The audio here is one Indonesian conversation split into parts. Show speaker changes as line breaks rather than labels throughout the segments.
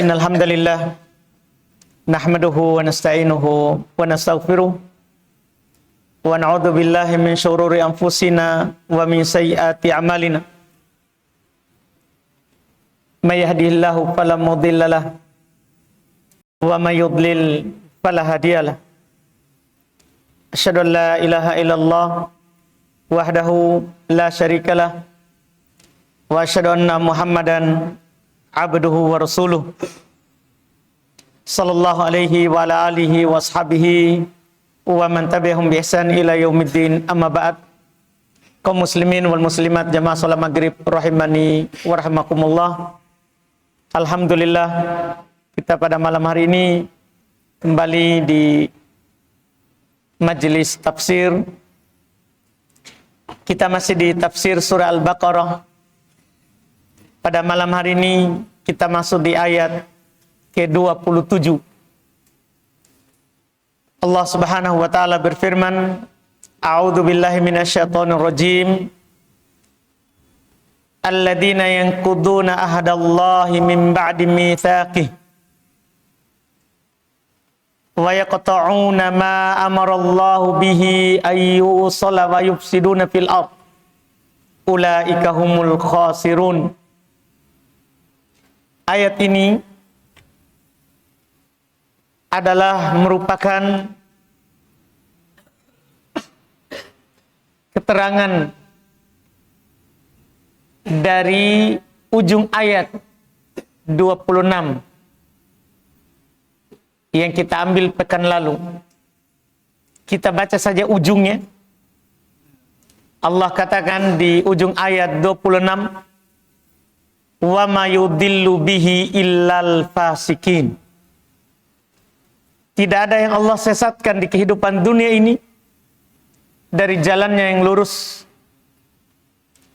Innal hamdalillah nahmaduhu wa nasta'inuhu wa nastaghfiruh wa na'udzu billahi min syururi anfusina wa min sayyiati a'malina. May yahdihillahu fala mudhillalah wa may yudlil fala hadiyalah. Asyhadu an la ilaha illallah wahdahu la syarikalah wa asyhadu anna Muhammadan abduhu wa rasuluh sallallahu alaihi wa ala alihi wa ashabihi wa man tabi'ahum bi ihsan ila yaumiddin. Amma ba'd. Kaum muslimin wal muslimat jamaah salat maghrib rahimani wa rahimakumullah. Alhamdulillah, kita pada malam hari ini kembali di majelis tafsir. Kita masih di tafsir surah Al-Baqarah. Pada malam hari ini kita masuk di ayat ke-27. Allah Subhanahu wa taala berfirman, A'udzu billahi minasyaitonir rajim. Alladzina yanquduna ahdallahi min ba'di mitsaqih wa yaqta'una ma amarallahu bihi ayyusala wa yufsiduna fil ardh ulaika humul khasirun. Ayat ini adalah merupakan keterangan dari ujung ayat 26 yang kita ambil pekan lalu. Kita baca saja ujungnya. Allah katakan di ujung ayat 26, wa ma yudillu bihi illal fasikin. Tidak ada yang Allah sesatkan di kehidupan dunia ini dari jalannya yang lurus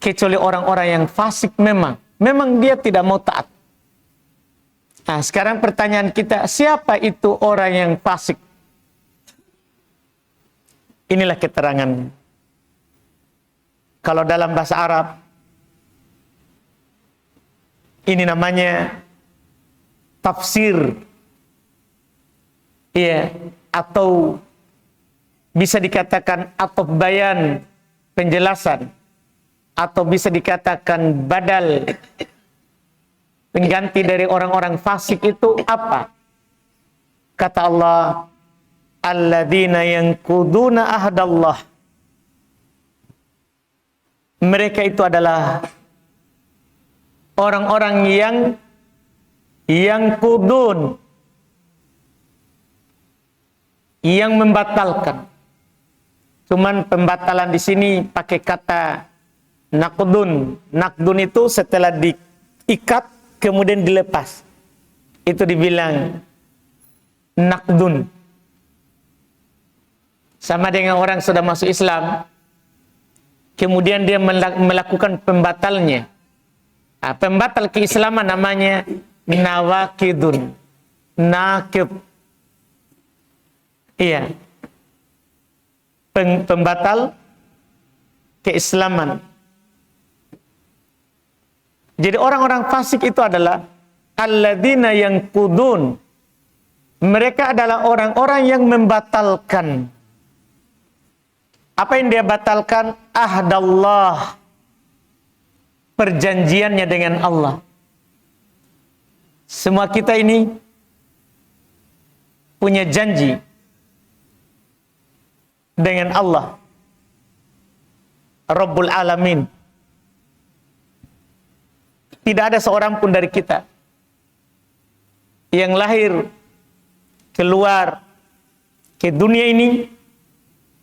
kecuali orang-orang yang fasik. Memang dia tidak mau taat. Nah, sekarang pertanyaan kita, siapa itu orang yang fasik? Inilah keterangan. Kalau dalam bahasa Arab, ini namanya tafsir. Iya, atau bisa dikatakan atau bayan, penjelasan, atau bisa dikatakan badal, pengganti dari orang-orang fasik itu apa? Kata Allah, alladzina yanquduna ahdallah. Mereka itu adalah orang-orang yang kudun, yang membatalkan. Cuman pembatalan di sini pakai kata nakdun. Nakdun itu setelah diikat kemudian dilepas, itu dibilang nakdun. Sama dengan orang sudah masuk Islam, kemudian dia melakukan pembatalnya. Nah, pembatal keislaman namanya nawakidun. Nakib. Iya. Pembatal keislaman. Jadi orang-orang fasik itu adalah alladzina yanqudun. Mereka adalah orang-orang yang membatalkan. Apa yang dia batalkan? Ahdallah. Perjanjiannya dengan Allah. Semua kita ini punya janji dengan Allah, Rabbul Alamin. Tidak ada seorang pun dari kita yang lahir keluar ke dunia ini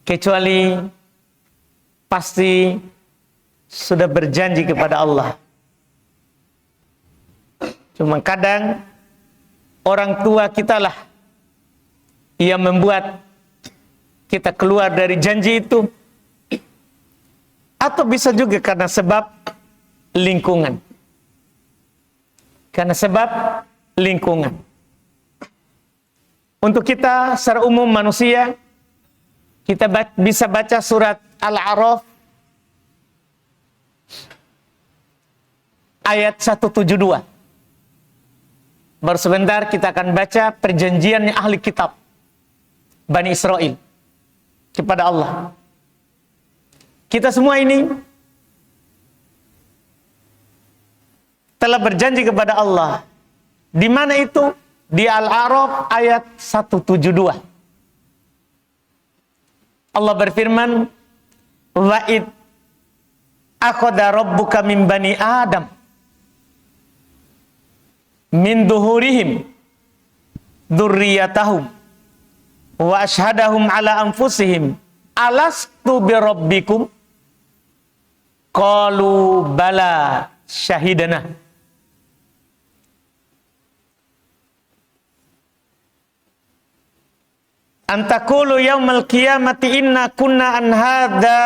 kecuali pasti sudah berjanji kepada Allah. Cuma kadang orang tua kita lah yang membuat kita keluar dari janji itu, atau bisa juga karena sebab lingkungan. Karena sebab lingkungan. Untuk kita secara umum manusia, kita bisa baca surat Al-A'raf ayat 172. Baru sebentar kita akan baca perjanjiannya ahli kitab Bani Israel kepada Allah. Kita semua ini telah berjanji kepada Allah. Di mana itu? Di Al-A'raf ayat 172. Allah berfirman, "Wa'id akhadha rabbuka min bani Adam min duhurihim dzurriyyatahum wa ashhadahum ala anfusihim alastu bi rabbikum qalu bala syahidana." Antakulu yaumal qiyamati inna kunna an hadza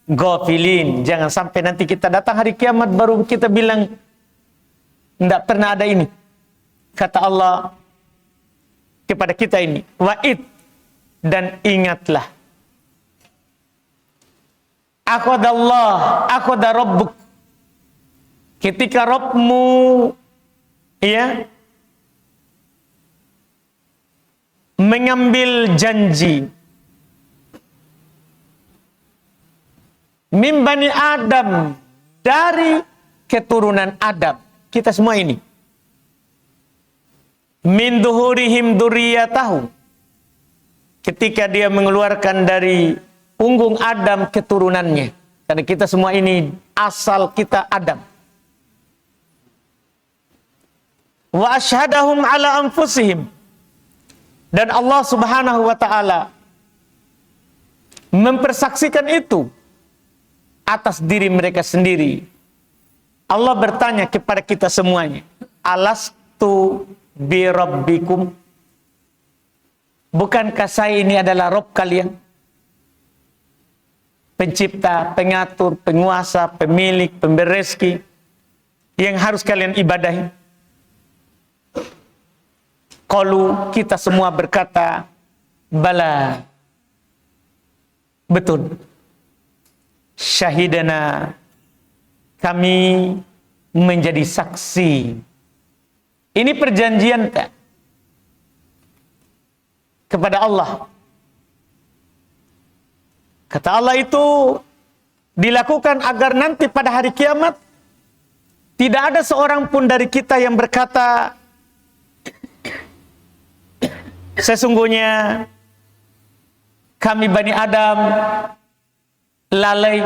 ghafilin. Jangan sampai nanti kita datang hari kiamat baru kita bilang tidak pernah ada ini. Kata Allah kepada kita ini, wa'id, dan ingatlah. Akhadha rabbuk. Ketika Rabbmu mengambil janji min bani Adam, dari keturunan Adam, kita semua ini, min duhurihim dzurriyyatahum, ketika dia mengeluarkan dari punggung Adam keturunannya, karena kita semua ini asal kita Adam. Wa asyhadahum ala anfusihim, dan Allah Subhanahu wa ta'ala mempersaksikan itu atas diri mereka sendiri. Allah bertanya kepada kita semuanya, alastu bi rabbikum, bukankah saya ini adalah Rabb kalian? Pencipta, pengatur, penguasa, pemilik, pemberi rezeki yang harus kalian ibadahi. Qalu, kita semua berkata, bala, betul. Syahidana, kami menjadi saksi. Ini perjanjian tak kepada Allah. Kata Allah itu dilakukan agar nanti pada hari kiamat tidak ada seorang pun dari kita yang berkata, sesungguhnya kami Bani Adam lalai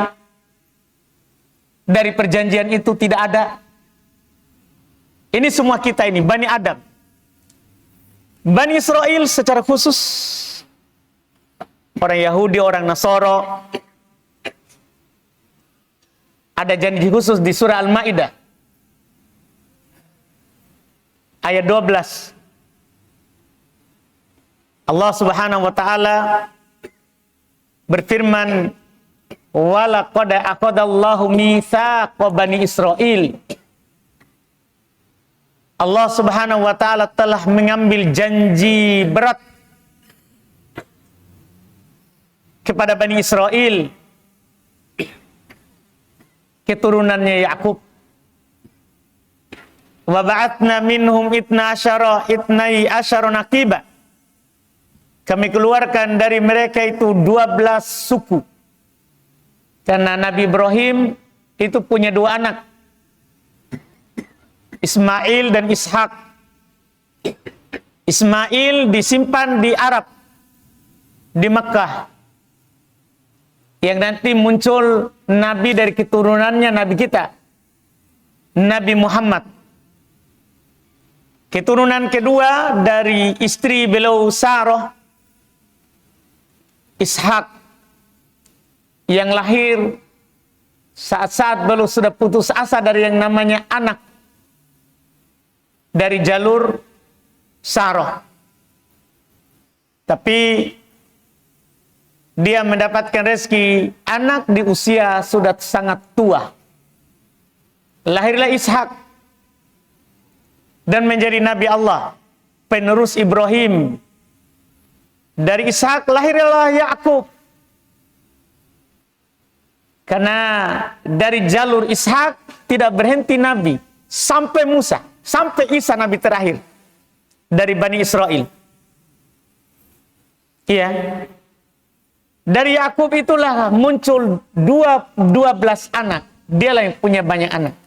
dari perjanjian itu, tidak ada. Ini semua kita ini Bani Adam. Bani Israel secara khusus, orang Yahudi, orang Nasoro, ada janji khusus di surah Al-Maidah ayat 12. Allah Subhanahu wa ta'ala berfirman, walaqad aqadallahu mitsaqa bani Israil. Allah Subhanahu wa ta'ala telah mengambil janji berat kepada Bani Israel, keturunannya Yakub. Wa ba'atna minhum itnai asyara naqiba. Kami keluarkan dari mereka itu 12 suku. Karena Nabi Ibrahim itu punya 2 anak, Ismail dan Ishak. Ismail disimpan di Arab, di Mekah, yang nanti muncul Nabi dari keturunannya, Nabi kita, Nabi Muhammad. Keturunan kedua dari istri beliau Sarah, Ishak, yang lahir saat-saat beliau sudah putus asa dari yang namanya anak dari jalur Sarah. Tapi dia mendapatkan rezeki anak di usia sudah sangat tua. Lahirlah Ishak dan menjadi Nabi Allah, penerus Ibrahim. Dari Ishak lahirlah Yakub. Karena dari jalur Ishak tidak berhenti Nabi sampai Musa. sampai Isa nabi terakhir dari Bani Israel. Iya. Dari Yakub itulah muncul 12 anak. Dialah yang punya banyak anak.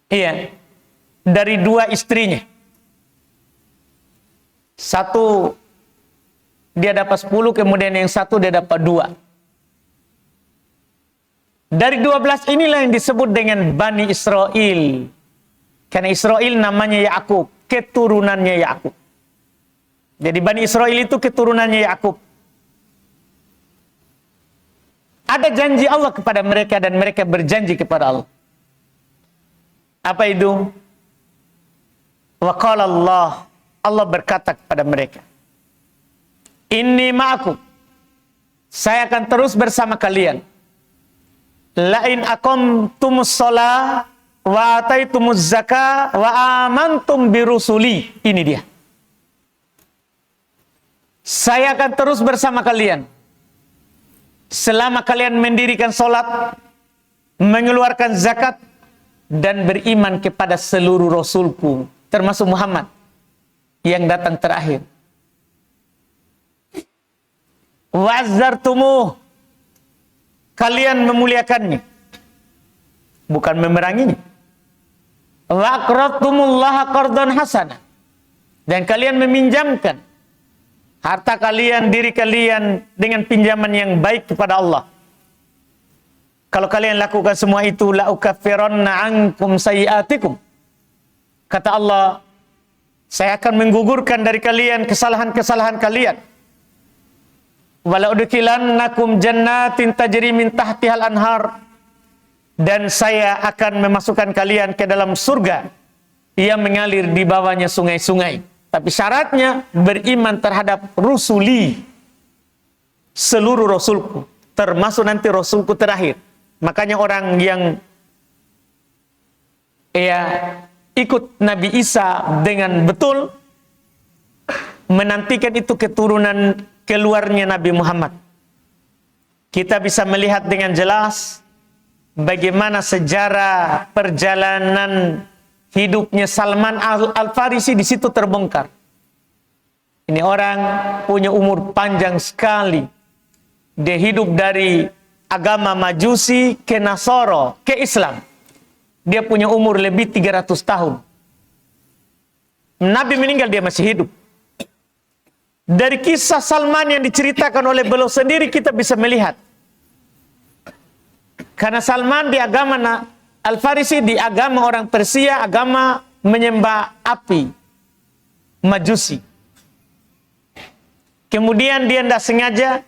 Iya. Dari 2 istrinya. Satu dia dapat 10, kemudian yang satu dia dapat 2. Dari 12 inilah yang disebut dengan Bani Israel. Karena Israel namanya Yakub, keturunannya Yakub. Jadi Bani Israel itu keturunannya Yakub. Ada janji Allah kepada mereka dan mereka berjanji kepada Allah. Apa itu? Wa qala Allah, Allah berkata kepada mereka, Inni ma'akum, saya akan terus bersama kalian. Lain aqamtumus shalah wa ataitumuz zakah wa amantum birusuli. Ini dia. Saya akan terus bersama kalian selama kalian mendirikan salat, mengeluarkan zakat, dan beriman kepada seluruh rasulku, termasuk Muhammad yang datang terakhir. Wa'azzartumuh, kalian memuliakannya, bukan memeranginya. Wa'aqradtumullaha qardan hasanah, dan kalian meminjamkan harta kalian, diri kalian dengan pinjaman yang baik kepada Allah. Kalau kalian lakukan semua itu, la ukaffiranna ankum sayiatikum. Kata Allah, saya akan menggugurkan dari kalian kesalahan-kesalahan kalian. Wala udkhilannakum jannatin tajri min tahtihal anhar. Dan saya akan memasukkan kalian ke dalam surga yang mengalir di bawahnya sungai-sungai. Tapi syaratnya beriman terhadap rusuli, seluruh rasulku, termasuk nanti rasulku terakhir. Makanya orang yang ikut Nabi Isa dengan betul, menantikan itu keturunan keluarnya Nabi Muhammad. Kita bisa melihat dengan jelas bagaimana sejarah perjalanan hidupnya Salman Al-Farisi di situ terbongkar. Ini orang punya umur panjang sekali. Dia hidup dari agama Majusi ke Nasoro, ke Islam. Dia punya umur lebih 300 tahun. Nabi meninggal, dia masih hidup. Dari kisah Salman yang diceritakan oleh beliau sendiri kita bisa melihat. Karena Salman di agama Al-Farisi, di agama orang Persia, agama menyembah api, Majusi. Kemudian dia tidak sengaja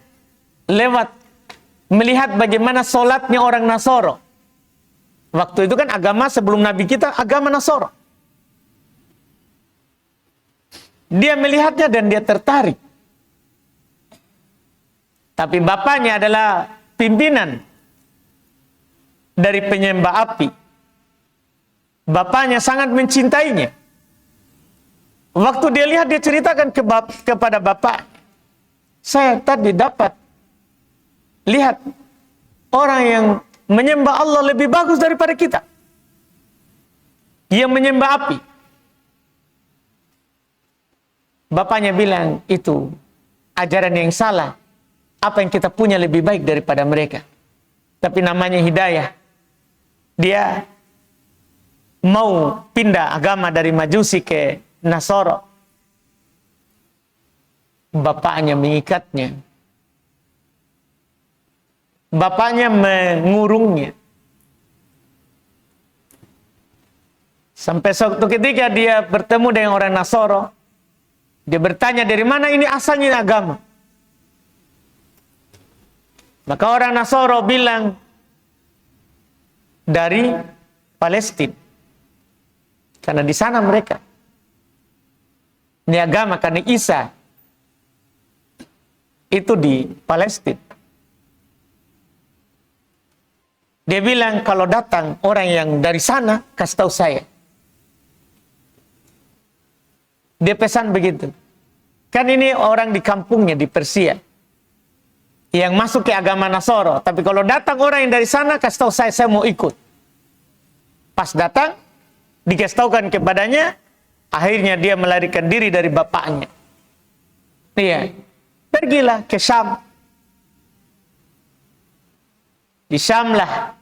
lewat melihat bagaimana sholatnya orang Nasoro. Waktu itu kan agama sebelum Nabi kita, agama Nasoro. Dia melihatnya dan dia tertarik. Tapi bapaknya adalah pimpinan dari penyembah api. Bapaknya sangat mencintainya. Waktu dia lihat, dia ceritakan kepada bapak, saya tadi dapat lihat orang yang menyembah Allah lebih bagus daripada kita, yang menyembah api. Bapaknya bilang, itu ajaran yang salah. Apa yang kita punya lebih baik daripada mereka. Tapi namanya hidayah. Dia mau pindah agama dari Majusi ke Nasoro. Bapaknya mengikatnya. Bapaknya mengurungnya. Sampai suatu ketika dia bertemu dengan orang Nasoro. Dia bertanya, dari mana ini asalnya agama? Maka orang Nasoro bilang, dari Palestina. Karena di sana mereka. Ini agama karena Isa itu di Palestina. Dia bilang, kalau datang orang yang dari sana, kasih tahu saya. Dia pesan begitu. Kan ini orang di kampungnya di Persia yang masuk ke agama Nasoro. Tapi kalau datang orang yang dari sana, kasih tahu saya mau ikut. Pas datang, dikasih kepadanya, akhirnya dia melarikan diri dari bapaknya. Iya, pergilah ke Syam. Di Syam lah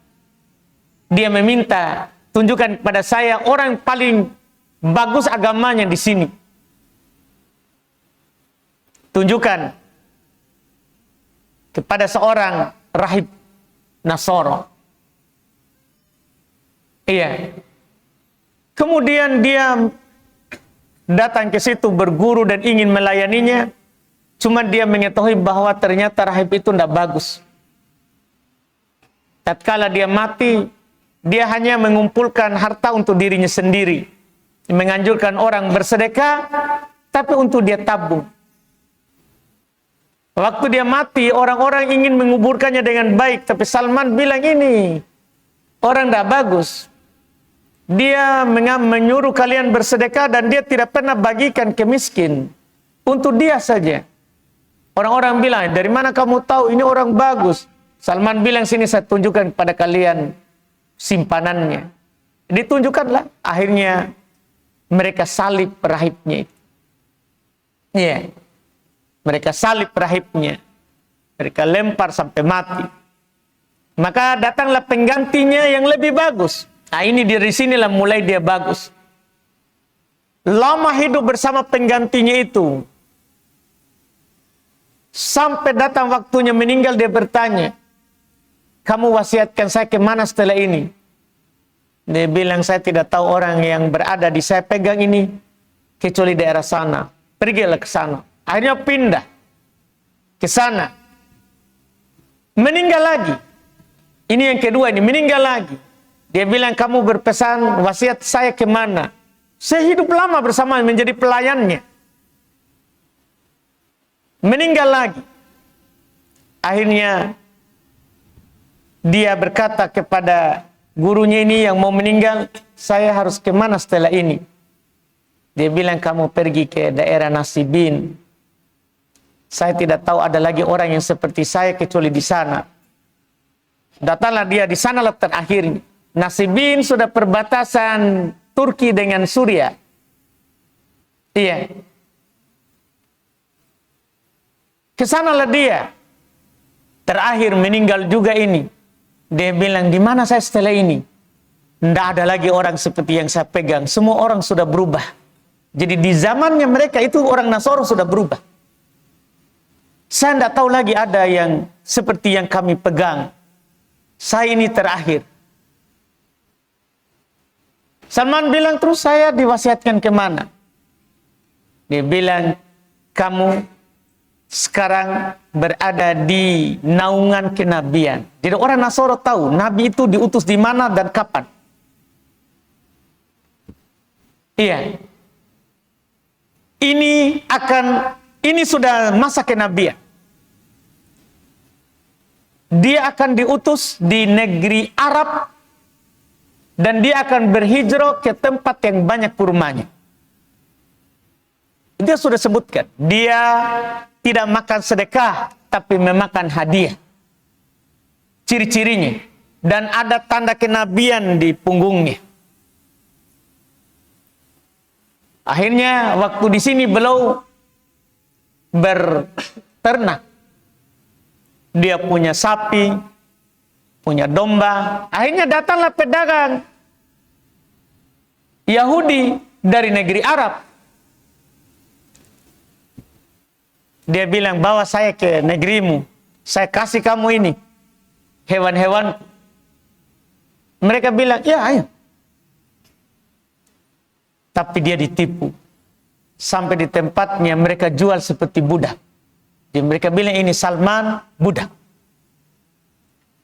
dia meminta, tunjukkan kepada saya orang paling bagus agamanya di sini. Tunjukkan kepada seorang rahib Nasoro. Iya. Kemudian dia datang ke situ berguru dan ingin melayaninya. Cuma dia mengetahui bahwa ternyata rahib itu tidak bagus. Tatkala dia mati, dia hanya mengumpulkan harta untuk dirinya sendiri. Menganjurkan orang bersedekah, tapi untuk dia tabung. Waktu dia mati, orang-orang ingin menguburkannya dengan baik. Tapi Salman bilang ini, orang tidak bagus. Dia menyuruh kalian bersedekah dan dia tidak pernah bagikan ke miskin. Untuk dia saja. Orang-orang bilang, dari mana kamu tahu ini orang bagus? Salman bilang, sini saya tunjukkan kepada kalian simpanannya. Ditunjukkanlah. Akhirnya mereka salib rahibnya itu. Iya. Mereka salib rahibnya. Mereka lempar sampai mati. Maka datanglah penggantinya yang lebih bagus. Nah ini dari sinilah mulai dia bagus. Lama hidup bersama penggantinya itu. Sampai datang waktunya meninggal dia bertanya, kamu wasiatkan saya kemana setelah ini? Dia bilang, saya tidak tahu orang yang berada di saya pegang ini kecuali daerah sana. Pergilah ke sana. Akhirnya pindah ke sana. Meninggal lagi. Ini yang kedua ini, meninggal lagi. Dia bilang, kamu berpesan wasiat saya kemana? Saya hidup lama bersama menjadi pelayannya. Meninggal lagi. Akhirnya dia berkata kepada gurunya ini yang mau meninggal, saya harus kemana setelah ini? Dia bilang, kamu pergi ke daerah Nasibin. Saya tidak tahu ada lagi orang yang seperti saya kecuali di sana. Datanglah dia, di sanalah terakhir. Nasibin sudah perbatasan Turki dengan Suriah. Iya. Kesanalah dia. Terakhir meninggal juga ini. Dia bilang, di mana saya setelah ini? Tidak ada lagi orang seperti yang saya pegang. Semua orang sudah berubah. Jadi di zamannya mereka itu orang Nasoro sudah berubah. Saya tidak tahu lagi ada yang seperti yang kami pegang. Saya ini terakhir. Salman bilang, terus saya diwasiatkan kemana? Dia bilang, kamu sekarang berada di naungan kenabian. Jadi orang Nasoro tahu Nabi itu diutus di mana dan kapan. Iya. Ini sudah masa kenabian. Dia akan diutus di negeri Arab dan dia akan berhijrah ke tempat yang banyak kurmanya. Dia sudah sebutkan, dia tidak makan sedekah tapi memakan hadiah. Ciri-cirinya dan ada tanda kenabian di punggungnya. Akhirnya waktu di sini beliau berternak. Dia punya sapi, punya domba. Akhirnya datanglah pedagang Yahudi dari negeri Arab. Dia bilang, bawa saya ke negerimu. Saya kasih kamu ini, hewan-hewan. Mereka bilang, ya ayo. Tapi dia ditipu. Sampai di tempatnya mereka jual seperti budak. Jadi mereka bilang ini Salman budak.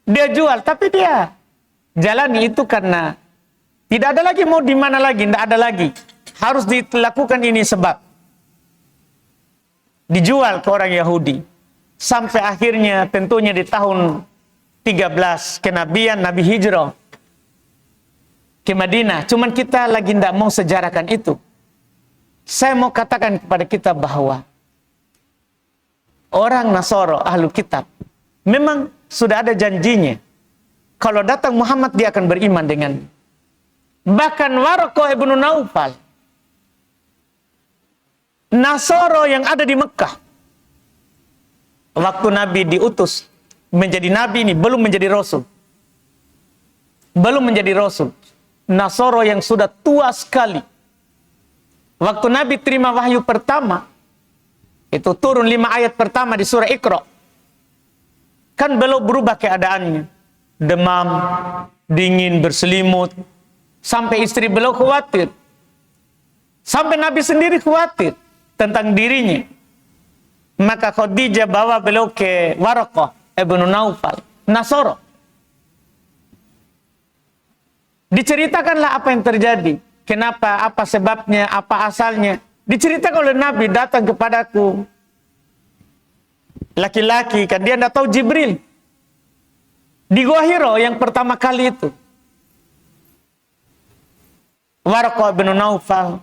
Dia jual, tapi dia jalani itu karena tidak ada lagi mau di mana lagi, tidak ada lagi. Harus dilakukan ini sebab. Dijual ke orang Yahudi. Sampai akhirnya tentunya di tahun 13 kenabian Nabi hijrah ke Madinah. Cuman kita lagi tidak mau sejarahkan itu. Saya mau katakan kepada kita bahwa orang Nasoro, ahlu kitab, memang sudah ada janjinya. Kalau datang Muhammad, dia akan beriman dengan. Bahkan Waraqah ibnu Naufal, Nasoro yang ada di Mekah, waktu Nabi diutus menjadi Nabi ini, belum menjadi Rasul. Belum menjadi Rasul. Nasoro yang sudah tua sekali. Waktu Nabi terima wahyu pertama, itu turun 5 ayat pertama di surah Iqra. Kan belum berubah keadaannya. Demam, dingin, berselimut. Sampai istri beliau khawatir. Sampai Nabi sendiri khawatir tentang dirinya. Maka Khadijah bawa beliau ke Waraqah ibnu Naufal, Nasoro. Diceritakanlah apa yang terjadi. Kenapa, apa sebabnya, apa asalnya. Diceritakan oleh Nabi, datang kepadaku laki-laki, kan dia tidak tahu Jibril. Di Gua Hira yang pertama kali itu. Waraqah bin Naufal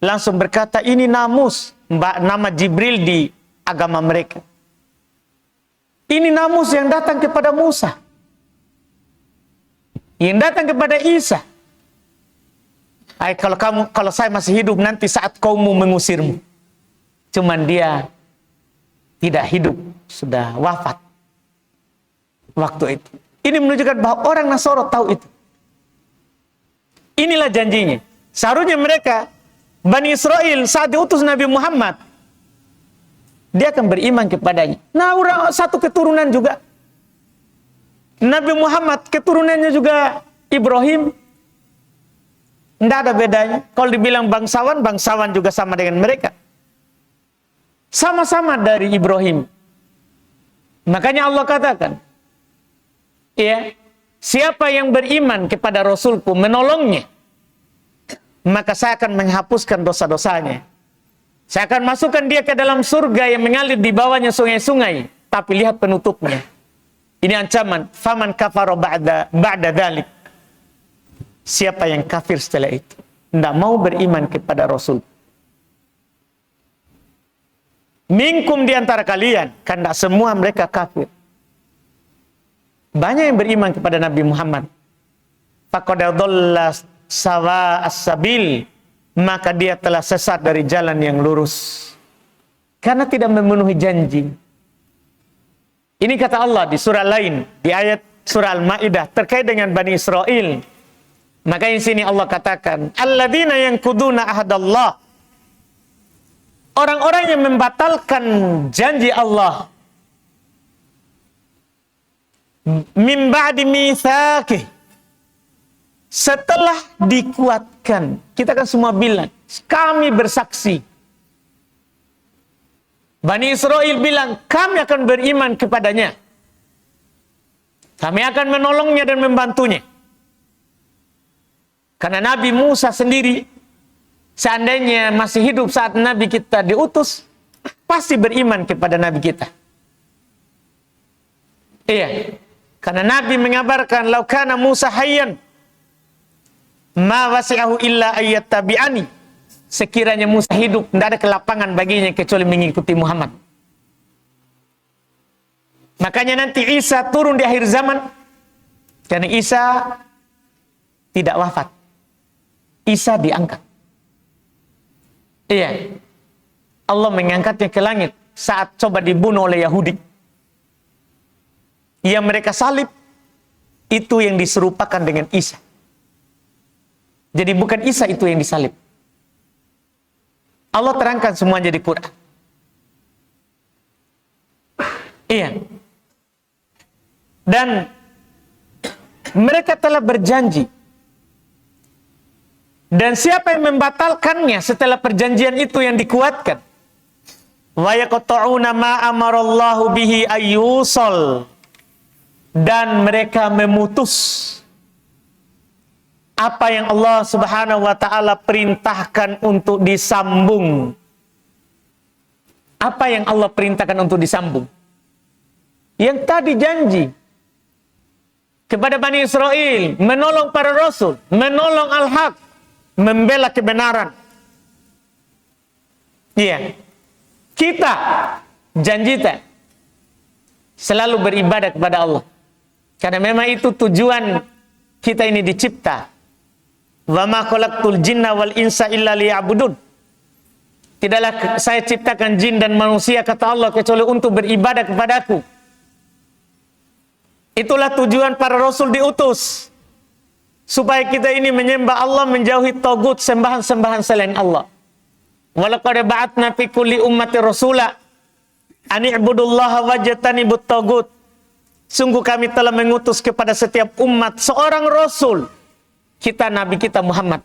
langsung berkata, ini namus, nama Jibril di agama mereka. Ini namus yang datang kepada Musa, yang datang kepada Isa. Kalau saya masih hidup nanti saat kaummu mengusirmu. Cuman dia tidak hidup, sudah wafat waktu itu. Ini menunjukkan bahwa orang Nasoro tahu itu. Inilah janjinya. Seharusnya mereka, Bani Israel, saat diutus Nabi Muhammad, dia akan beriman kepadanya. Nah, satu keturunan juga. Nabi Muhammad keturunannya juga Ibrahim. Tidak ada bedanya. Kalau dibilang bangsawan, bangsawan juga sama dengan mereka. Sama-sama dari Ibrahim. Makanya Allah katakan, ya, siapa yang beriman kepada Rasulku, menolongnya, maka saya akan menghapuskan dosa-dosanya. Saya akan masukkan dia ke dalam surga yang mengalir di bawahnya sungai-sungai. Tapi lihat penutupnya. Ini ancaman. Faman kafara ba'da dzalik. Siapa yang kafir setelah itu, tidak mau beriman kepada Rasul. Minkum di antara kalian, kan tidak semua mereka kafir. Banyak yang beriman kepada Nabi Muhammad. Faqad dhalla sawa as-sabil, maka dia telah sesat dari jalan yang lurus. Karena tidak memenuhi janji. Ini kata Allah di surah lain, di ayat surah Al-Maidah terkait dengan Bani Israel. Maka di sini Allah katakan, alladzina yanquduna ahadallah. Orang-orang yang membatalkan janji Allah. Min ba'di mitsaqih. Setelah dikuatkan, kita kan semua bilang, kami bersaksi. Bani Israel bilang, kami akan beriman kepadanya. Kami akan menolongnya dan membantunya. Karena Nabi Musa sendiri, seandainya masih hidup saat Nabi kita diutus, pasti beriman kepada Nabi kita. Iya. Karena Nabi mengabarkan, "Lau kana Musa hayyan, ma wasi'ahu illa ayyattabi'ani." Sekiranya Musa hidup, tidak ada kelapangan baginya kecuali mengikuti Muhammad. Makanya nanti Isa turun di akhir zaman, karena Isa tidak wafat. Isa diangkat. Iya. Allah mengangkatnya ke langit saat coba dibunuh oleh Yahudi. Yang mereka salib, itu yang diserupakan dengan Isa. Jadi bukan Isa itu yang disalib. Allah terangkan semuanya di Quran. Iya. Dan mereka telah berjanji. Dan siapa yang membatalkannya setelah perjanjian itu yang dikuatkan? Wa yaqta'una ma amarallahu bihi ayyusal. Dan mereka memutus apa yang Allah Subhanahu wa taala perintahkan untuk disambung. Apa yang Allah perintahkan untuk disambung? Yang tadi janji kepada Bani Israel, menolong para rasul, menolong al-haq, membela kebenaran. Iya. Kita janjikan selalu beribadah kepada Allah. Karena memang itu tujuan kita ini dicipta. Wa ma khalaqtul jinna wal insa illa liya'budun. Tidaklah saya ciptakan jin dan manusia, kata Allah, kecuali untuk beribadah kepadaku. Itulah tujuan para rasul diutus. Supaya kita ini menyembah Allah, menjauhi tagut, sembahan-sembahan selain Allah. Walaqad ba'atna fi kulli ummati rasula an i'budullaha wajtanibut tagut. Sungguh kami telah mengutus kepada setiap umat seorang rasul. Kita Nabi kita Muhammad.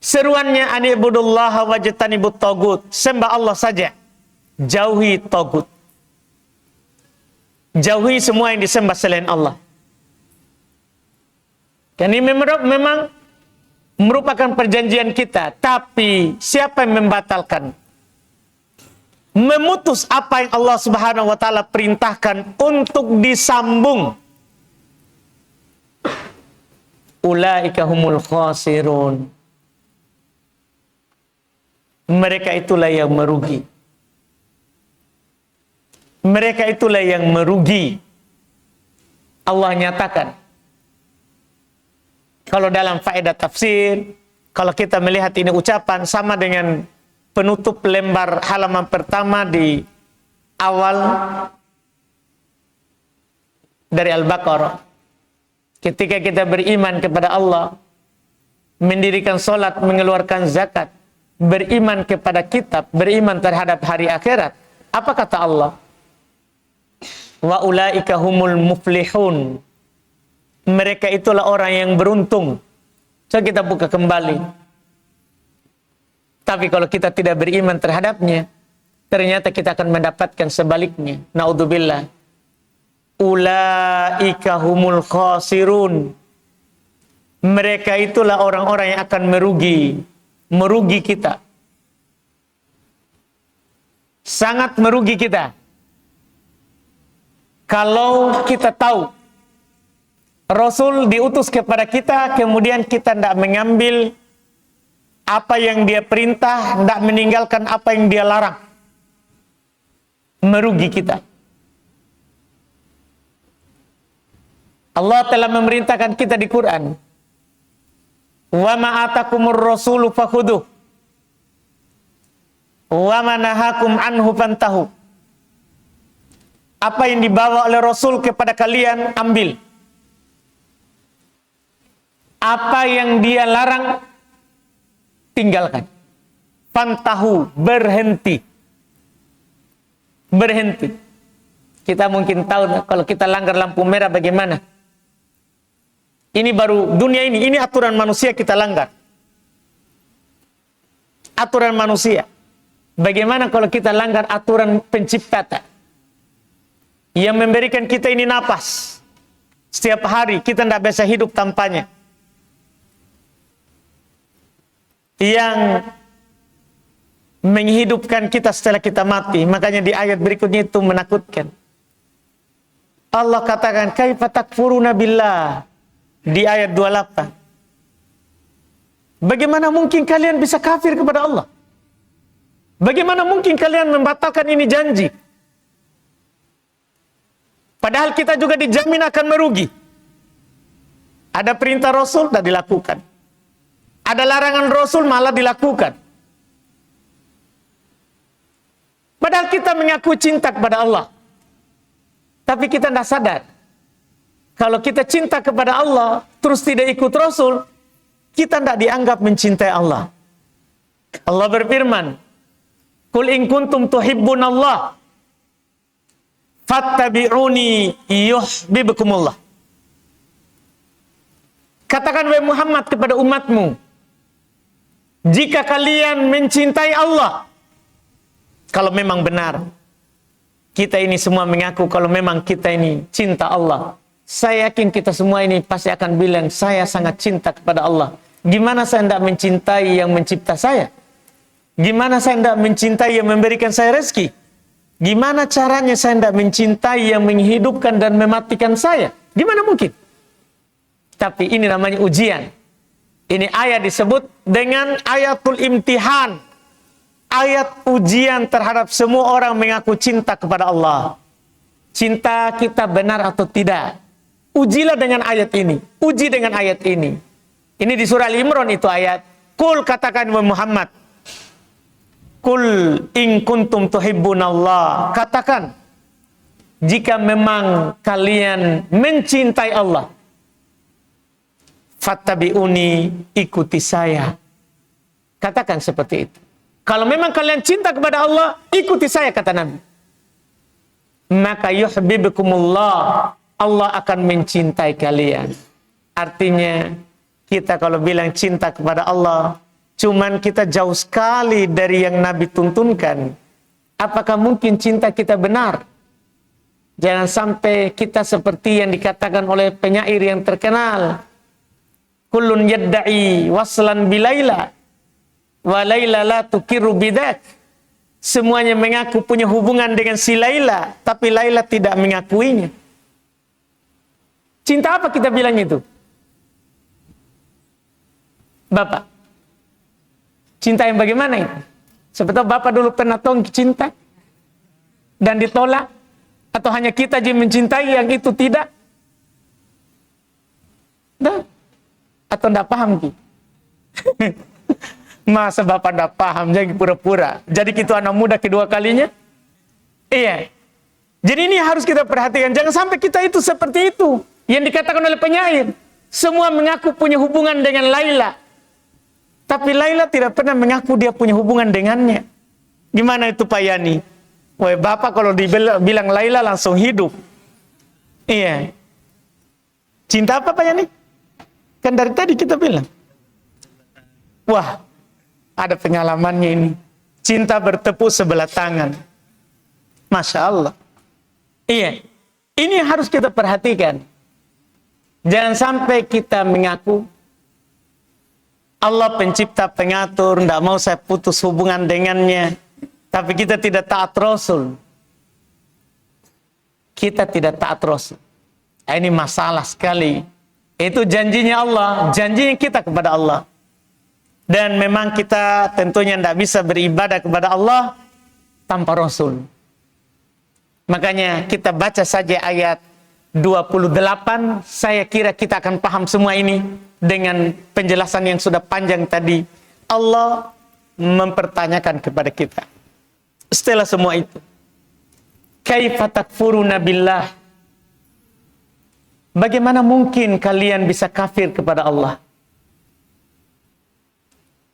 Seruannya an i'budullaha wajtanibut tagut. Sembah Allah saja. Jauhi tagut. Jauhi semua yang disembah selain Allah. Dan ini memang merupakan perjanjian kita. Tapi siapa yang membatalkan? Memutus apa yang Allah Subhanahu wa taala perintahkan untuk disambung. Ulaika humul khasirun. Mereka itulah yang merugi. Mereka itulah yang merugi. Allah nyatakan. Kalau dalam faedah tafsir, kalau kita melihat ini ucapan sama dengan penutup lembar halaman pertama di awal dari Al-Baqarah. Ketika kita beriman kepada Allah, mendirikan sholat, mengeluarkan zakat, beriman kepada kitab, beriman terhadap hari akhirat. Apa kata Allah? Wa ulaika humul muflihun. Mereka itulah orang yang beruntung. So kita buka kembali. Tapi kalau kita tidak beriman terhadapnya, ternyata kita akan mendapatkan sebaliknya. Naudzubillah. Ulaika humul khasirun. Mereka itulah orang-orang yang akan merugi. Merugi kita. Sangat merugi kita. Kalau kita tahu Rasul diutus kepada kita, kemudian kita tidak mengambil apa yang dia perintah, tidak meninggalkan apa yang dia larang. Merugi kita. Allah telah memerintahkan kita di Quran. Wa ma atakumur rasulu fakhuduh. Wa ma nahakum anhu fantahu. Apa yang dibawa oleh Rasul kepada kalian, ambil. Apa yang dia larang, tinggalkan. Fantahu, berhenti. Berhenti. Kita mungkin tahu kalau kita langgar lampu merah bagaimana. Ini baru dunia ini aturan manusia kita langgar. Aturan manusia. Bagaimana kalau kita langgar aturan pencipta yang memberikan kita ini napas. Setiap hari kita tidak bisa hidup tanpanya. Yang menghidupkan kita setelah kita mati. Makanya di ayat berikutnya itu menakutkan. Allah katakan, kaifa takfuruna billah. Di ayat 28. Bagaimana mungkin kalian bisa kafir kepada Allah? Bagaimana mungkin kalian membatalkan ini janji? Padahal kita juga dijamin akan merugi. Ada perintah Rasul, tidak dilakukan. Ada larangan Rasul, malah dilakukan. Padahal kita mengaku cinta kepada Allah. Tapi kita tidak sadar. Kalau kita cinta kepada Allah, terus tidak ikut Rasul, kita tidak dianggap mencintai Allah. Allah berfirman, Qul in kuntum tuhibbunallah, fattabi'uni yuhibbukumullah. Katakan wahai Muhammad kepada umatmu, jika kalian mencintai Allah, kalau memang benar, kita ini semua mengaku kalau memang kita ini cinta Allah. Saya yakin kita semua ini pasti akan bilang, saya sangat cinta kepada Allah. Gimana saya tidak mencintai yang mencipta saya? Gimana saya tidak mencintai yang memberikan saya rezeki? Gimana caranya saya tidak mencintai yang menghidupkan dan mematikan saya? Gimana mungkin? Tapi ini namanya ujian. Ini ayat disebut dengan ayatul imtihan. Ayat ujian terhadap semua orang mengaku cinta kepada Allah. Cinta kita benar atau tidak? Ujilah dengan ayat ini. Uji dengan ayat ini. Ini di surah Al-Imran itu ayat. Qul, katakan wa Muhammad. Qul in kuntum tuhibbunallah. Katakan, jika memang kalian mencintai Allah, fattabi'uni, ikuti saya. Katakan seperti itu. Kalau memang kalian cinta kepada Allah, ikuti saya, kata Nabi. Maka yuhibbukumullah, Allah akan mencintai kalian. Artinya, kita kalau bilang cinta kepada Allah, cuman kita jauh sekali dari yang Nabi tuntunkan. Apakah mungkin cinta kita benar? Jangan sampai kita seperti yang dikatakan oleh penyair yang terkenal. Kullun yadda'i waslan bilaila, wa laila la tukiru bidak. Semuanya mengaku punya hubungan dengan si Laila, tapi Laila tidak mengakuinya. Cinta apa kita bilang itu? Bapak, cinta yang bagaimana itu? Sebetulnya Bapak dulu pernah tongki cinta dan ditolak? Atau hanya kita yang mencintai yang itu tidak? Nah, atau tidak paham Ki? Masa Bapak tidak paham, jadi pura-pura. Jadi kita anak muda kedua kalinya? Iya. Jadi ini harus kita perhatikan. Jangan sampai kita itu seperti itu. Yang dikatakan oleh penyair. Semua mengaku punya hubungan dengan Laila. Tapi Laila tidak pernah mengaku dia punya hubungan dengannya. Gimana itu Pak Yani? Wah, Bapak kalau dibilang Laila langsung hidup. Iya. Cinta apa Pak Yani? Kan dari tadi kita bilang. Wah, ada pengalamannya ini. Cinta bertepuk sebelah tangan. Masya Allah. Iya. Ini harus kita perhatikan. Jangan sampai kita mengaku Allah pencipta pengatur, tidak mau saya putus hubungan dengannya. Tapi kita tidak taat Rasul. Kita tidak taat Rasul. Ini masalah sekali. Itu janjinya Allah, janjinya kita kepada Allah. Dan memang kita tentunya tidak bisa beribadah kepada Allah tanpa Rasul. Makanya kita baca saja ayat 28, saya kira kita akan paham semua ini dengan penjelasan yang sudah panjang tadi. Allah mempertanyakan kepada kita. Setelah semua itu, kaifa takfuruna billah? Bagaimana mungkin kalian bisa kafir kepada Allah?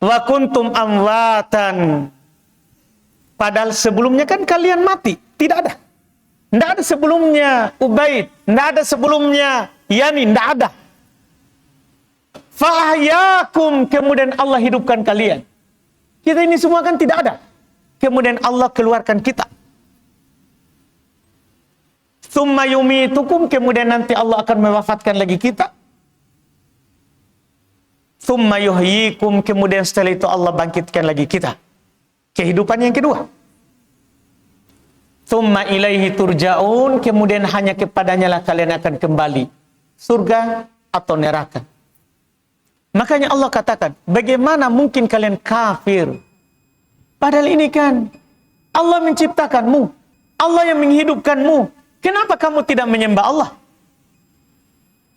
Wa kuntum amwatan. Padahal sebelumnya kan kalian mati. Tidak ada. Tidak ada sebelumnya Ubaid. Tidak ada sebelumnya Yani. Tidak ada. Fa'ahyakum. Kemudian Allah hidupkan kalian. Kita ini semua kan tidak ada. Kemudian Allah keluarkan kita. Tsumma yumitukum. Kemudian nanti Allah akan mewafatkan lagi kita. Tsumma yuhyikum, kemudian setelah itu Allah bangkitkan lagi kita. Kehidupan yang kedua. Tsumma ilaihi turja'un, kemudian hanya kepadanya lah kalian akan kembali. Surga atau neraka. Makanya Allah katakan, bagaimana mungkin kalian kafir? Padahal ini kan Allah menciptakanmu. Allah yang menghidupkanmu. Kenapa kamu tidak menyembah Allah?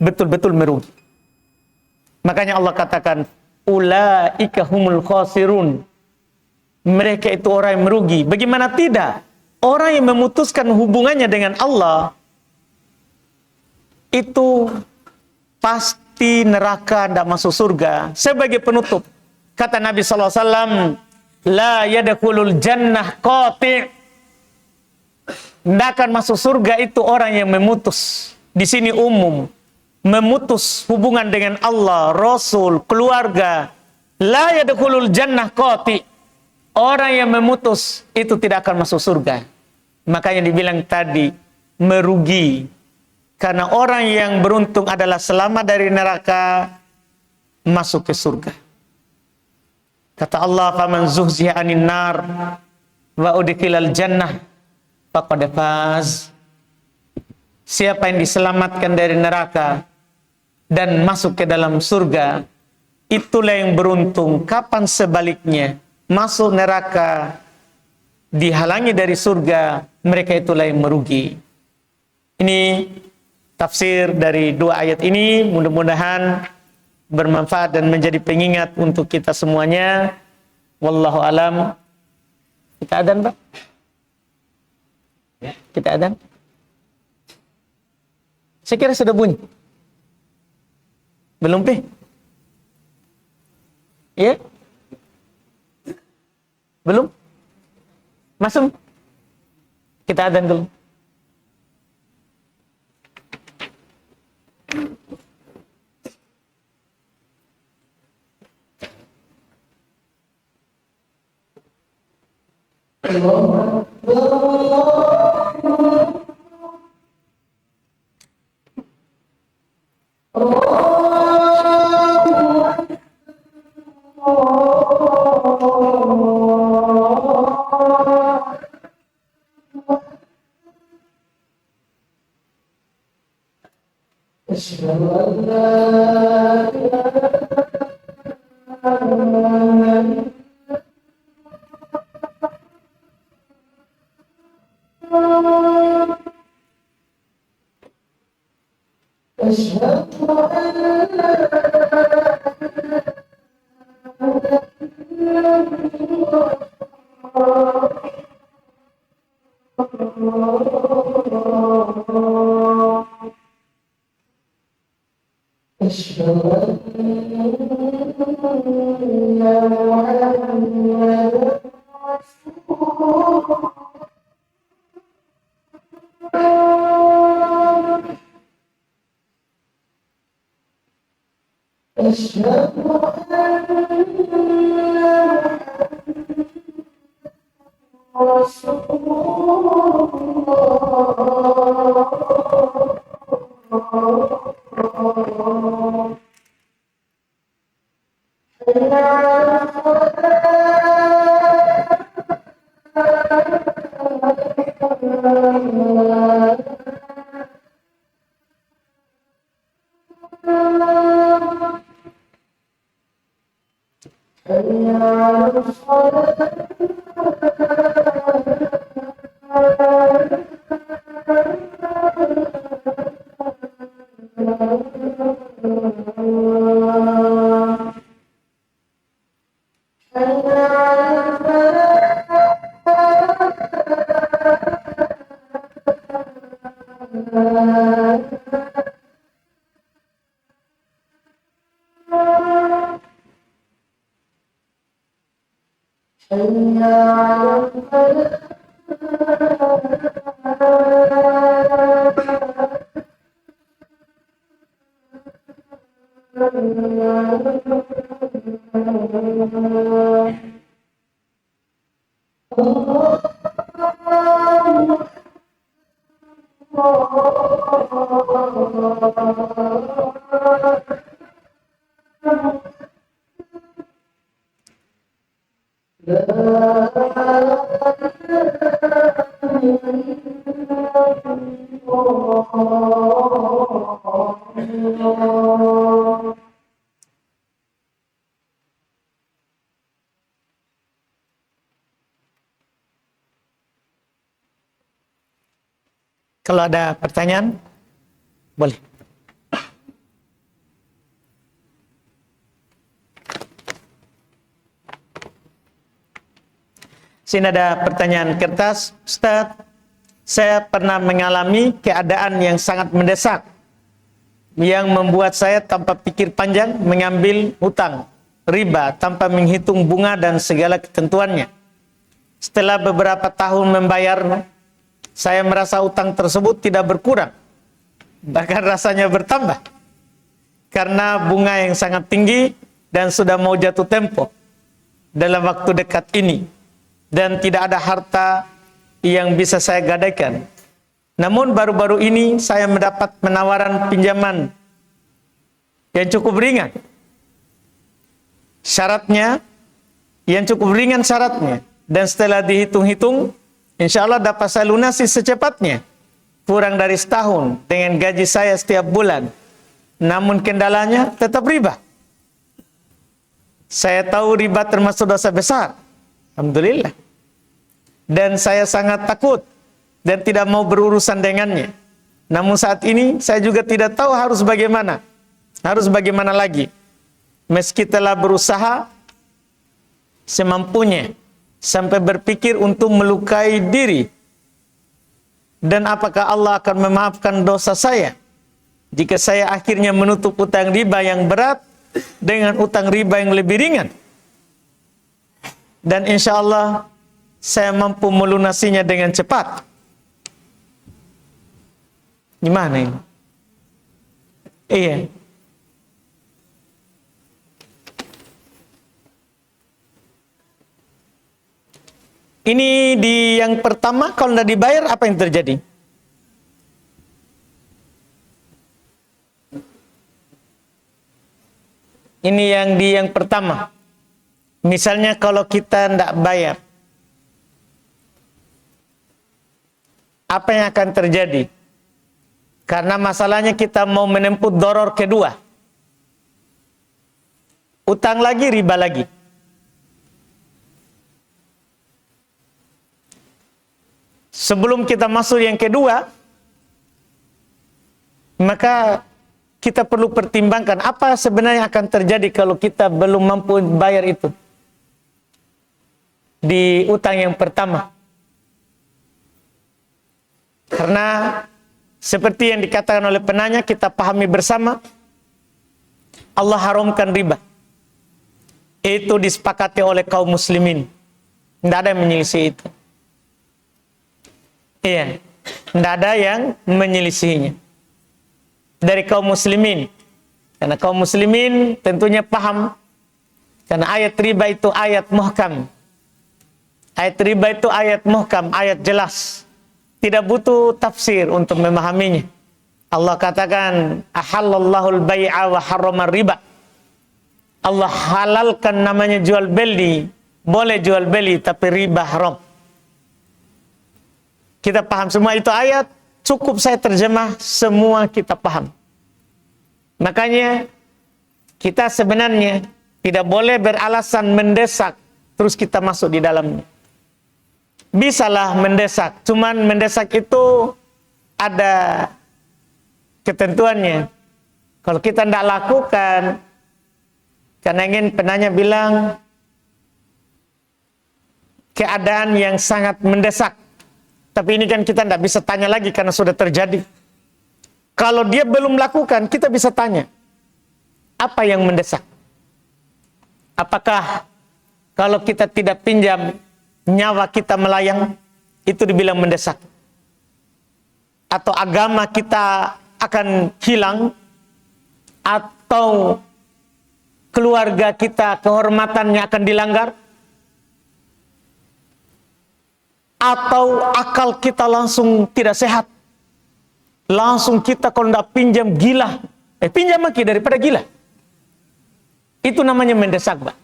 Betul-betul merugi. Makanya Allah katakan, ulaika humul khasirun. Mereka itu orang yang merugi. Bagaimana tidak? Orang yang memutuskan hubungannya dengan Allah, itu pasti neraka, tidak masuk surga. Sebagai penutup, kata Nabi SAW, la yadkhulul jannah qati'. Tidak akan masuk surga itu orang yang memutus. Di sini umum. Memutus hubungan dengan Allah, Rasul, keluarga. La yadkhulul jannah qati. Orang yang memutus itu tidak akan masuk surga. Makanya dibilang tadi merugi. Karena orang yang beruntung adalah selamat dari neraka, masuk ke surga. Kata Allah, faman zuhziha 'anil nar wa udkhilal jannah faqad faz. Siapa yang diselamatkan dari neraka dan masuk ke dalam surga, itulah yang beruntung. Kapan sebaliknya, masuk neraka, dihalangi dari surga, mereka itulah yang merugi. Ini tafsir dari dua ayat ini. Mudah-mudahan bermanfaat dan menjadi pengingat untuk kita semuanya. Wallahu alam. Kita adzan, Pak? Kita adzan? Saya kira sudah bunyi. Belum, Pi? Ya? Belum? Masuk? Kita adzan dulu. Kalau ada pertanyaan, boleh. Sini ada pertanyaan kertas. Ustaz, saya pernah mengalami keadaan yang sangat mendesak yang membuat saya tanpa pikir panjang mengambil hutang riba tanpa menghitung bunga dan segala ketentuannya. Setelah beberapa tahun membayar, saya merasa utang tersebut tidak berkurang, bahkan rasanya bertambah karena bunga yang sangat tinggi dan sudah mau jatuh tempo dalam waktu dekat ini, dan tidak ada harta yang bisa saya gadaikan. Namun baru-baru ini saya mendapat penawaran pinjaman yang cukup ringan. Syaratnya yang cukup ringan syaratnya, dan setelah dihitung-hitung, insya Allah dapat saya lunasi secepatnya, kurang dari setahun dengan gaji saya setiap bulan. Namun kendalanya tetap riba. Saya tahu riba termasuk dosa besar, alhamdulillah, dan saya sangat takut dan tidak mau berurusan dengannya. Namun saat ini saya juga tidak tahu harus bagaimana lagi. meski telah berusaha semampunya sampai berpikir untuk melukai diri. Dan apakah Allah akan memaafkan dosa saya jika saya akhirnya menutup utang riba yang berat dengan utang riba yang lebih ringan? Dan insya Allah saya mampu melunasinya dengan cepat. Gimana ini? Iya. Ini di yang pertama, kalau tidak dibayar apa yang terjadi? Ini yang pertama. Misalnya kalau kita tidak bayar, apa yang akan terjadi? Karena masalahnya kita mau menempuh doror kedua. Utang lagi, riba lagi. Sebelum kita masuk yang kedua, maka kita perlu pertimbangkan apa sebenarnya akan terjadi kalau kita belum mampu bayar itu di utang yang pertama. Karena seperti yang dikatakan oleh penanya, kita pahami bersama, Allah haramkan riba. Itu disepakati oleh kaum muslimin. Tidak ada yang menyelisih itu. Iya, tidak ada yang menyelisihinya dari kaum muslimin. Karena kaum muslimin tentunya paham. Karena ayat riba itu ayat muhkam. Ayat riba itu ayat muhkam, ayat jelas. Tidak butuh tafsir untuk memahaminya. Allah katakan, ahallallahu al-bai'a wa harramar riba. Allah halalkan namanya jual beli. Boleh jual beli, tapi riba haram. Kita paham semua itu ayat, cukup saya terjemah, semua kita paham. Makanya kita sebenarnya tidak boleh beralasan mendesak, terus kita masuk di dalamnya. Bisalah mendesak, cuman mendesak itu ada ketentuannya. Kalau kita tidak lakukan, karena ingin penanya bilang, keadaan yang sangat mendesak. Tapi ini kan kita tidak bisa tanya lagi karena sudah terjadi. Kalau dia belum lakukan, kita bisa tanya. Apa yang mendesak? Apakah kalau kita tidak pinjam, nyawa kita melayang, itu dibilang mendesak? Atau agama kita akan hilang? Atau keluarga kita, kehormatannya akan dilanggar? Atau akal kita langsung tidak sehat? Langsung kita kalau tidak pinjam gila. Pinjam lagi daripada gila. Itu namanya mendesak, Pak.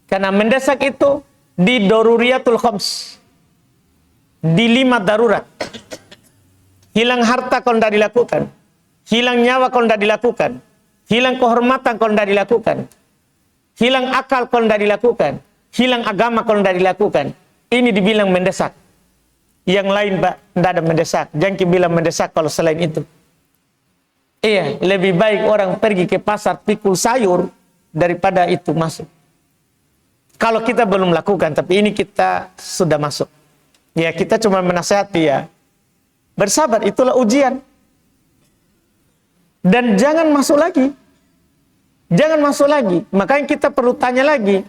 Karena mendesak itu di daruriyatul khams. Di 5 darurat. Hilang harta kalau tidak dilakukan. Hilang nyawa kalau tidak dilakukan. Hilang kehormatan kalau tidak dilakukan. Hilang akal kalau tidak dilakukan. Hilang agama kalau tidak dilakukan. Ini dibilang mendesak. Yang lain, Pak, tidak ada mendesak. Jangan bilang mendesak kalau selain itu. Iya, lebih baik orang pergi ke pasar pikul sayur daripada itu masuk. Kalau kita belum lakukan, tapi ini kita sudah masuk. Ya, kita cuma menasihati ya. Bersabar, itulah ujian. Dan jangan masuk lagi. Jangan masuk lagi. Makanya kita perlu tanya lagi.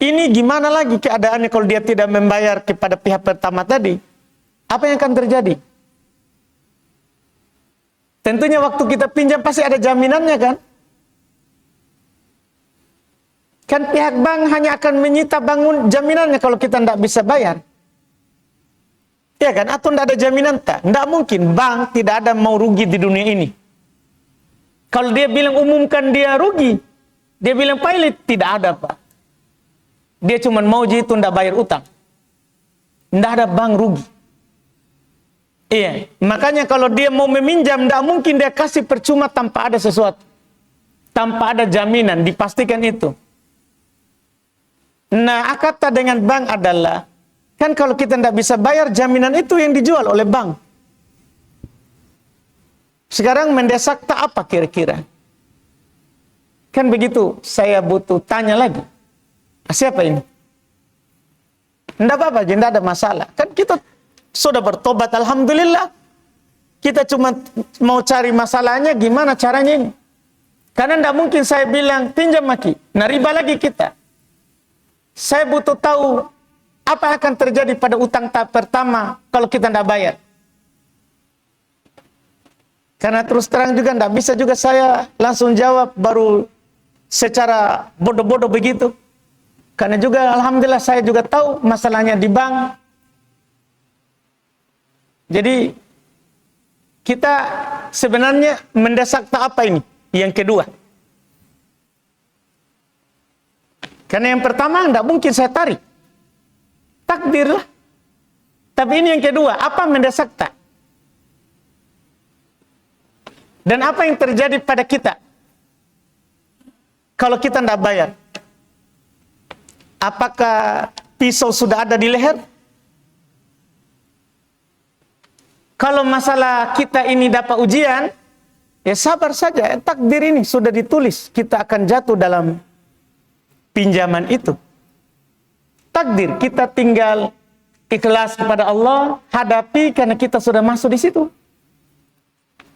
Ini gimana lagi keadaannya kalau dia tidak membayar kepada pihak pertama tadi? Apa yang akan terjadi? Tentunya waktu kita pinjam pasti ada jaminannya kan? Kan pihak bank hanya akan menyita bangun jaminannya kalau kita tidak bisa bayar. Ya kan? Atau tidak ada jaminan tak? Tidak mungkin bank tidak ada mau rugi di dunia ini. Kalau dia bilang umumkan dia rugi, dia bilang pilot, tidak ada, Pak. Dia cuma mau itu tidak bayar utang. Tidak ada bank rugi. Iya, makanya kalau dia mau meminjam, tidak mungkin dia kasih percuma tanpa ada sesuatu. Tanpa ada jaminan, dipastikan itu. Nah, kata dengan bank adalah, kan kalau kita tidak bisa bayar, jaminan itu yang dijual oleh bank. Sekarang mendesak tak apa kira-kira? Kan begitu, saya butuh tanya lagi. Siapa ini? Tidak apa-apa, tidak ada masalah. Kan kita sudah bertobat, alhamdulillah. Kita cuma mau cari masalahnya, gimana caranya ini. Karena tidak mungkin saya bilang, pinjam maki. Nah, riba lagi kita. Saya butuh tahu apa yang akan terjadi pada utang tahap pertama kalau kita tidak bayar. Karena terus terang juga tidak bisa juga saya langsung jawab baru secara bodoh-bodoh begitu. Karena juga alhamdulillah saya juga tahu masalahnya di bank. Jadi kita sebenarnya mendesak tak apa ini? Yang kedua. Karena yang pertama tidak mungkin saya tarik. Takdir lah. Tapi ini yang kedua, apa mendesak tak? Dan apa yang terjadi pada kita kalau kita tidak bayar? Apakah pisau sudah ada di leher? Kalau masalah kita ini dapat ujian, ya sabar saja. Takdir ini sudah ditulis. Kita akan jatuh dalam pinjaman itu. Takdir, kita tinggal ikhlas kepada Allah, hadapi karena kita sudah masuk di situ.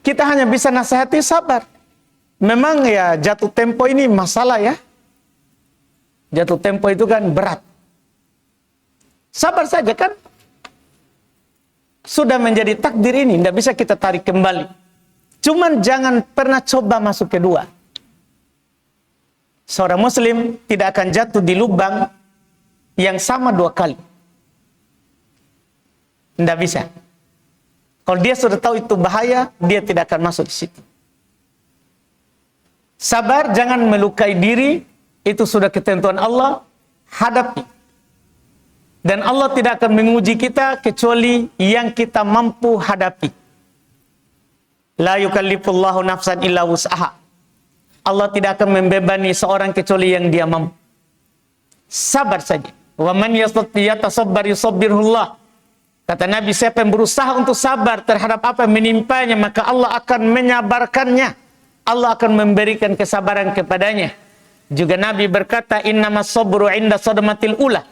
Kita hanya bisa nasihati sabar. Memang ya jatuh tempo ini masalah ya. Jatuh tempo itu kan berat. Sabar saja kan. Sudah menjadi takdir ini, tidak bisa kita tarik kembali. Cuman jangan pernah coba masuk kedua. Seorang muslim tidak akan jatuh di lubang yang sama 2 kali. Tidak bisa. Kalau dia sudah tahu itu bahaya, dia tidak akan masuk di situ. Sabar, jangan melukai diri. Itu sudah ketentuan Allah, hadapi. Dan Allah tidak akan menguji kita kecuali yang kita mampu hadapi. La yukallifullahu nafsan illa wus'aha. Allah tidak akan membebani seorang kecuali yang dia mampu. Sabar saja. Wa man yatasabbar yusabbirullah. Kata Nabi, siapa yang berusaha untuk sabar terhadap apa yang menimpanya, maka Allah akan menyabarkannya. Allah akan memberikan kesabaran kepadanya. Juga Nabi berkata, innamas sabru inda sadmatil ula.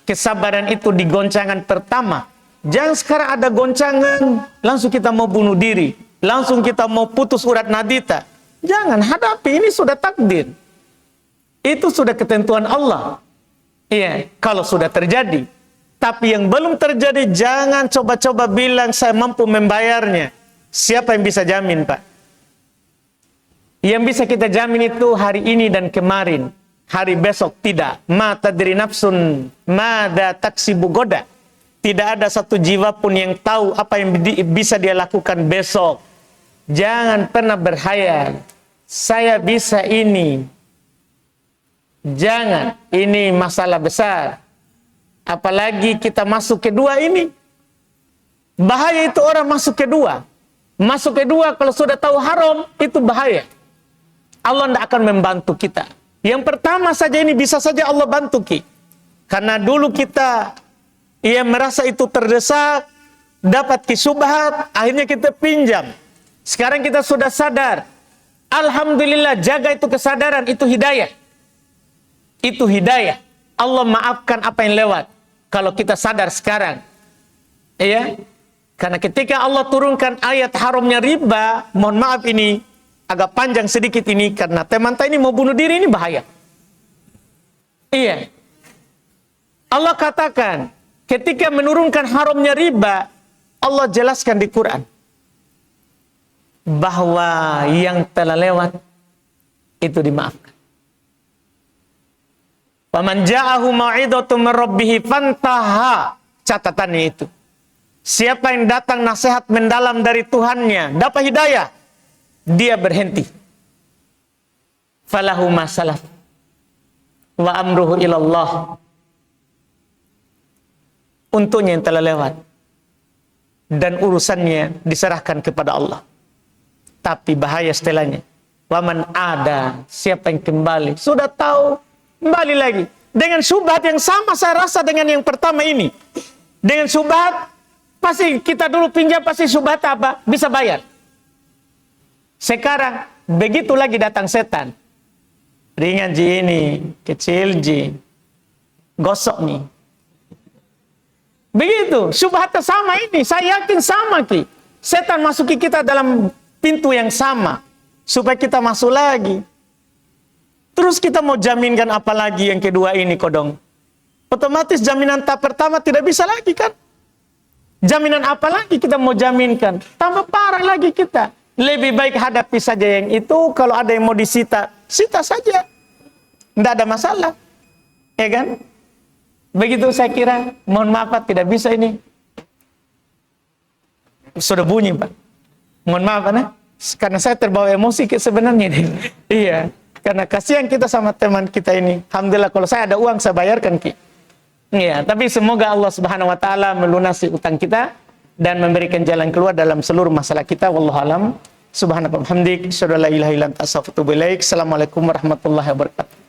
Kesabaran itu di goncangan pertama. Jangan sekarang ada goncangan, langsung kita mau bunuh diri. Langsung kita mau putus urat nadita. Jangan, hadapi, ini sudah takdir. Itu sudah ketentuan Allah. Iya, kalau sudah terjadi. Tapi yang belum terjadi, jangan coba-coba bilang saya mampu membayarnya. Siapa yang bisa jamin, Pak? Yang bisa kita jamin itu hari ini dan kemarin. Hari besok tidak. Ma tadri nafsun mada taksibu goda. Tidak ada satu jiwa pun yang tahu apa yang bisa dia lakukan besok. Jangan pernah berhayal saya bisa ini. Jangan. Ini masalah besar. Apalagi kita masuk kedua ini. Bahaya itu orang masuk kedua. Masuk kedua kalau sudah tahu haram, itu bahaya. Allah tidak akan membantu kita. Yang pertama saja ini bisa saja Allah bantu kita. Karena dulu kita merasa itu terdesak, dapat kisubhat, akhirnya kita pinjam. Sekarang kita sudah sadar. Alhamdulillah, jaga itu kesadaran, itu hidayah. Itu hidayah. Allah maafkan apa yang lewat. Kalau kita sadar sekarang. Iya. Karena ketika Allah turunkan ayat haramnya riba, mohon maaf ini agak panjang sedikit ini, karena teman ini mau bunuh diri ini bahaya. Iya. Allah katakan, ketika menurunkan haramnya riba, Allah jelaskan di Quran bahwa yang telah lewat itu dimaafkan. Faman ja'ahu mau'idhatun min rabbih fantaha. Catatannya itu. Siapa yang datang nasihat mendalam dari Tuhannya, dapat hidayah, dia berhenti. Falahu ma salaf wa amruhu ilallah. Untuknya yang telah lewat dan urusannya diserahkan kepada Allah. Tapi bahaya setelahnya. Waman ada, siapa yang kembali, sudah tahu, kembali lagi dengan syubhat yang sama saya rasa dengan yang pertama ini. Dengan syubhat, pasti kita dulu pinjam, pasti syubhat apa? Bisa bayar. Sekarang begitu lagi datang setan. ringan ji ini, kecil ji, gosok nih. Begitu, syubhatnya sama ini, saya yakin sama ki. Setan masuki kita dalam pintu yang sama, supaya kita masuk lagi. Terus kita mau jaminkan apa lagi yang kedua ini kodong? Otomatis jaminan tahap pertama tidak bisa lagi kan? Jaminan apa lagi kita mau jaminkan? Tambah parah lagi kita. Lebih baik hadapi saja yang itu. Kalau ada yang mau disita, sita saja. Tidak ada masalah. Ya kan? Begitu saya kira. Mohon maaf Pak, tidak bisa ini. Sudah bunyi Pak. Mohon maaf Pak. Karena saya terbawa emosi sebenarnya. Iya. Karena kasihan kita sama teman kita ini. Alhamdulillah kalau saya ada uang saya bayarkan Ki. Iya, tapi semoga Allah Subhanahu wa taala melunasi utang kita dan memberikan jalan keluar dalam seluruh masalah kita. Wallahu alam. Subhanaka wa bihamdik, asyhadu an la ilaha illa anta astaghfiruka wa atubu ilaik. Assalamualaikum warahmatullahi wabarakatuh.